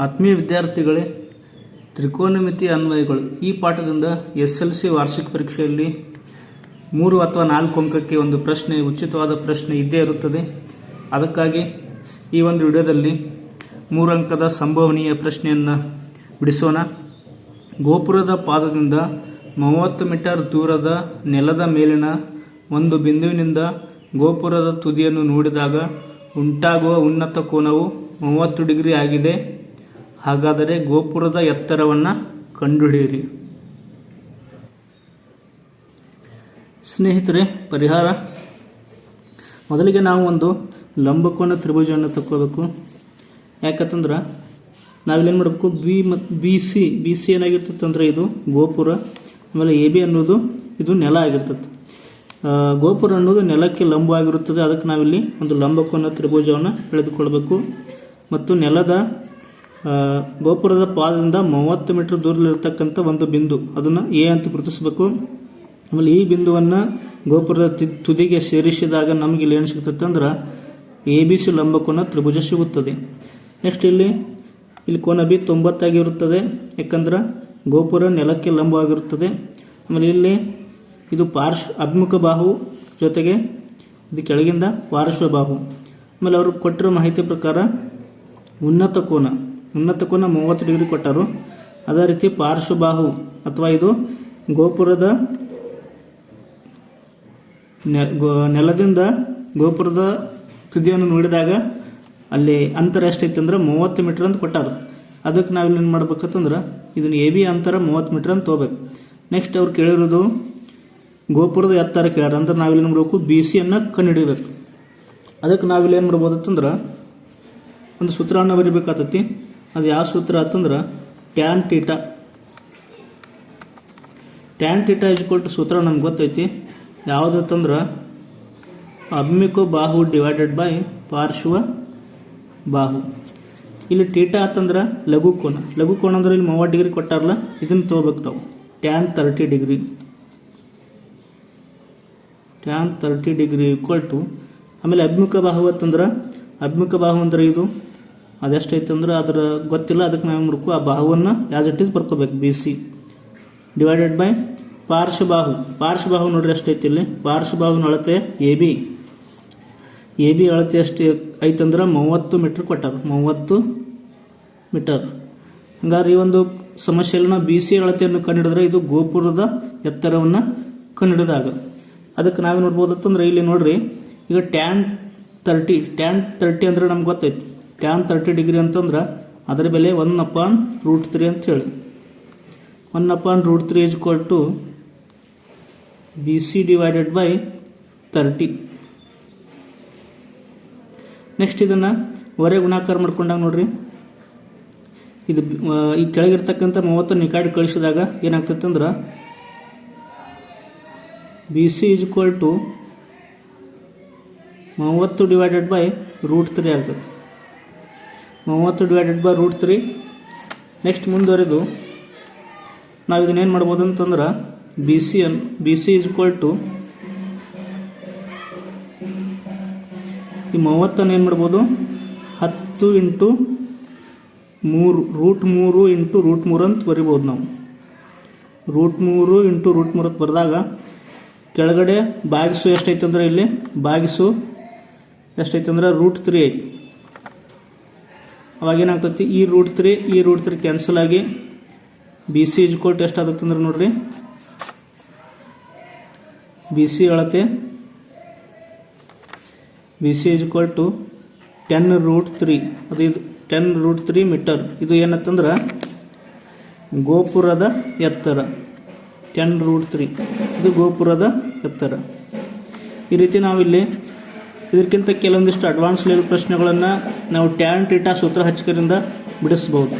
ಆತ್ಮೀಯ ವಿದ್ಯಾರ್ಥಿಗಳೇ, ತ್ರಿಕೋನಮಿತಿ ಅನ್ವಯಗಳು ಈ ಪಾಠದಿಂದ SLC ವಾರ್ಷಿಕ ಪರೀಕ್ಷೆಯಲ್ಲಿ 3 ಅಥವಾ 4 ಅಂಕಕ್ಕೆ ಒಂದು ಪ್ರಶ್ನೆ, ಉಚಿತವಾದ ಪ್ರಶ್ನೆ ಇದ್ದೇ ಇರುತ್ತದೆ. ಅದಕ್ಕಾಗಿ ಈ ಒಂದು ವಿಡಿಯೋದಲ್ಲಿ 3 ಅಂಕದ ಸಂಭವನೀಯ ಪ್ರಶ್ನೆಯನ್ನು ಬಿಡಿಸೋಣ. ಗೋಪುರದ ಪಾದದಿಂದ 30 ಮೀಟರ್ ದೂರದ ನೆಲದ ಮೇಲಿನ ಒಂದು ಬಿಂದುವಿನಿಂದ ಗೋಪುರದ ತುದಿಯನ್ನು ನೋಡಿದಾಗ ಉಂಟಾಗುವ ಉನ್ನತ ಕೋನವು 30 ಡಿಗ್ರಿ ಆಗಿದೆ. ಹಾಗಾದರೆ ಗೋಪುರದ ಎತ್ತರವನ್ನು ಕಂಡುಹಿಡಿಯಿರಿ. ಸ್ನೇಹಿತರೆ, ಪರಿಹಾರ: ಮೊದಲಿಗೆ ನಾವು ಒಂದು ಲಂಬಕೋನ ತ್ರಿಭುಜವನ್ನು ತಕ್ಕೋಬೇಕು. ಯಾಕಂತಂದ್ರೆ ನಾವಿಲ್ಲೇನು ಮಾಡಬೇಕು, ಬಿ ಸಿ ಏನಾಗಿರ್ತದೆ ಅಂದರೆ ಇದು ಗೋಪುರ, ಆಮೇಲೆ AB ಅನ್ನೋದು ಇದು ನೆಲ ಆಗಿರ್ತದೆ. ಗೋಪುರ ಅನ್ನೋದು ನೆಲಕ್ಕೆ ಲಂಬವಾಗಿರುತ್ತದೆ. ಅದಕ್ಕೆ ನಾವಿಲ್ಲಿ ಒಂದು ಲಂಬಕೋನ ತ್ರಿಭುಜವನ್ನು ಎಳೆದುಕೊಳ್ಬೇಕು. ಮತ್ತು ನೆಲದ ಗೋಪುರದ ಪಾದದಿಂದ 30 ಮೀಟರ್ ದೂರದಲ್ಲಿರ್ತಕ್ಕಂಥ ಒಂದು ಬಿಂದು, ಅದನ್ನು A ಅಂತ ಗುರುತಿಸಬೇಕು. ಆಮೇಲೆ ಈ ಬಿಂದುವನ್ನು ಗೋಪುರದ ತುದಿಗೆ ಸೇರಿಸಿದಾಗ ನಮಗೆ ಇಲ್ಲಿ ಏನು ಸಿಗ್ತದೆ ಅಂದ್ರೆ ABC ಲಂಬಕೋನ ತ್ರಿಭುಜ ಸಿಗುತ್ತದೆ. ನೆಕ್ಸ್ಟ್ ಇಲ್ಲಿ ಕೋನ B 90 ಆಗಿರುತ್ತದೆ, ಯಾಕಂದ್ರೆ ಗೋಪುರ ನೆಲಕ್ಕೆ ಲಂಬವಾಗಿರುತ್ತದೆ. ಆಮೇಲೆ ಇಲ್ಲಿ ಇದು ಅಭಿಮುಖ ಬಾಹು ಜೊತೆಗೆ ಇದು ಕೆಳಗಿಂದ ಪಾರ್ಶ್ವ ಬಾಹು. ಆಮೇಲೆ ಅವರು ಕೊಟ್ಟಿರೋ ಮಾಹಿತಿ ಪ್ರಕಾರ ಉನ್ನತ ಕೋನ 30 ಡಿಗ್ರಿ ಕೊಟ್ಟರು. ಅದೇ ರೀತಿ ಪಾರ್ಶ್ವ ಬಾಹು ಅಥವಾ ಇದು ಗೋಪುರದ ನೆಲದಿಂದ ಗೋಪುರದ ತುದಿಯನ್ನು ನೋಡಿದಾಗ ಅಲ್ಲಿ ಅಂತರ ಎಷ್ಟೈತೆ ಅಂದ್ರೆ 30 ಮೀಟರ್ ಅಂತ ಕೊಟ್ಟಾರು. ಅದಕ್ಕೆ ನಾವಿಲ್ಲಿ ಏನು ಮಾಡ್ಬೇಕಂತಂದ್ರೆ ಇದನ್ನು AB ಅಂತರ 30 ಮೀಟರ್ ಅಂತ ತೊಗೋಬೇಕು. ನೆಕ್ಸ್ಟ್ ಅವ್ರು ಕೇಳಿರೋದು ಗೋಪುರದ ಎತ್ತರ ಕೇಳ್ಯಾರ, ಅಂದ್ರೆ ನಾವಿಲ್ಲಿ ಏನು ಮಾಡಬೇಕು, BC ಅನ್ನು ಕಂಡುಹಿಡಿಬೇಕು. ಅದಕ್ಕೆ ನಾವಿಲ್ಲಿ ಏನು ಮಾಡ್ಬೋದು ಅಂತಂದ್ರೆ ಒಂದು ಸೂತ್ರವನ್ನು ಬರೀಬೇಕಾಗ್ತೈತಿ. ಅದು ಯಾವ ಸೂತ್ರ ಅಂತಂದ್ರೆ ಟ್ಯಾನ್ ಟೀಟಾ ಸೂತ್ರ ನಮ್ಗೆ ಗೊತ್ತೈತಿ. ಯಾವುದಂತಂದ್ರೆ ಅಭಿಮುಖ ಬಾಹು ಡಿವೈಡೆಡ್ ಬೈ ಪಾರ್ಶ್ವ ಬಾಹು. ಇಲ್ಲಿ ಟೀಟಾ ಅಂತಂದ್ರೆ ಲಘು ಕೋನ ಅಂದ್ರೆ ಇಲ್ಲಿ 30 ಡಿಗ್ರಿ ಕೊಟ್ಟಾರಲ್ಲ, ಇದನ್ನು ತೊಗೋಬೇಕು ನಾವು. ಟ್ಯಾನ್ 30 ಡಿಗ್ರಿ ಈಕ್ವಲ್ ಟು, ಆಮೇಲೆ ಅಭಿಮುಖ ಬಾಹು ಅಂದ್ರೆ ಇದು ಅದೆಷ್ಟೈತೆ ಅಂದ್ರೆ ಅದರ ಗೊತ್ತಿಲ್ಲ. ಅದಕ್ಕೆ ನಾವು ಮಾಡ್ಕೋ ಆ ಬಾಹುವನ್ನು ಆ್ಯಸ್ ಇಟ್ ಈಸ್ ಬರ್ಕೋಬೇಕು, BC ಡಿವೈಡೆಡ್ ಬೈ ಪಾರ್ಶ್ವ ಬಾಹು ನೋಡ್ರಿ ಎಷ್ಟೈತಿ. ಇಲ್ಲಿ ಪಾರ್ಶ್ವ ಬಾಹುನ ಅಳತೆ AB ಅಳತೆ ಎಷ್ಟು ಐತಂದ್ರೆ 30 ಮೀಟರ್ ಕೊಟ್ಟಾರ, 30 ಮೀಟರ್. ಹಂಗಾರೆ ಈ ಒಂದು ಸಮಸ್ಯೆಯಲ್ಲಿ ನಾವು BC ಅಳತೆಯನ್ನು ಕಂಡುಹಿಡಿದ್ರೆ ಇದು ಗೋಪುರದ ಎತ್ತರವನ್ನು ಕಂಡುಹಿಡಿದಾಗ ಅದಕ್ಕೆ ನಾವೇ ನೋಡ್ಬೋದತ್ತಂದ್ರೆ ಇಲ್ಲಿ ನೋಡ್ರಿ, ಈಗ ಟ್ಯಾನ್ 30 ಅಂದ್ರೆ ನಮ್ಗೆ ಗೊತ್ತೈತಿ. ಟ್ಯಾನ್ 30 ಡಿಗ್ರಿ ಅಂತಂದ್ರೆ ಅದರ ಬೆಲೆ 1/√3 ಅಂತ ಹೇಳಿ. 1/√3 is equal to BC divided by 30. Next ಇದನ್ನು ಹೊರೆ ಗುಣಾಕಾರ ಮಾಡ್ಕೊಂಡಾಗ ನೋಡ್ರಿ, ಇದು ಈ ಕೆಳಗಿರ್ತಕ್ಕಂಥ 30 ಈ ಕಡೆ ಕಳಿಸಿದಾಗ ಏನಾಗ್ತೈತೆ ಅಂದ್ರೆ BC is equal to 30 divided by √3 ಆಗ್ತದೆ. 30 ಡಿವೈಡೆಡ್ ಬೈ √3. ನೆಕ್ಸ್ಟ್ ಮುಂದುವರೆದು ನಾವು ಇದನ್ನೇನು ಮಾಡ್ಬೋದು ಅಂತಂದ್ರೆ BC ಈಸ್ ಈಕ್ವಲ್ ಟು ಈ 30 ಏನು ಮಾಡ್ಬೋದು, 10 ಇಂಟು 3 √3 ಇಂಟು √3 ಅಂತ ಬರಿಬೋದು ನಾವು. √3 ಇಂಟು √3 ಅಂತ ಬರೆದಾಗ ಕೆಳಗಡೆ ಭಾಗಿಸು ಎಷ್ಟೈತೆ ಅಂದ್ರೆ ಇಲ್ಲಿ ಭಾಗಿಸು ಎಷ್ಟೈತೆ ಅಂದ್ರೆ √3 ಐತಿ. ಅವಾಗ ಏನಾಗ್ತೈತಿ, ಈ √3 ಕ್ಯಾನ್ಸಲ್ ಆಗಿ BC ಈಸ್ ಈಕ್ವಲ್ ಟು ಎಷ್ಟಾಗುತ್ತೆ ಅಂದ್ರೆ ನೋಡ್ರಿ, BC ಅಳತೆ BC ಈಸ್ ಈಕ್ವಲ್ ಟು 10√3. ಅದು ಇದು 10√3 ಮೀಟರ್. ಇದು ಏನಂತಂದ್ರೆ ಗೋಪುರದ ಎತ್ತರ. 10√3 ಇದು ಗೋಪುರದ ಎತ್ತರ. ಈ ರೀತಿ ನಾವಿಲ್ಲಿ ಇದಕ್ಕಿಂತ ಕೆಲವೊಂದಿಷ್ಟು ಅಡ್ವಾನ್ಸ್ ಲೆವೆಲ್ ಪ್ರಶ್ನೆಗಳನ್ನು ನಾವು ಟ್ಯಾನ್ ಟೀಟಾ ಸೂತ್ರ ಹಚ್ಚಿಕರಿಂದ ಬಿಡಿಸ್ಬೋದು.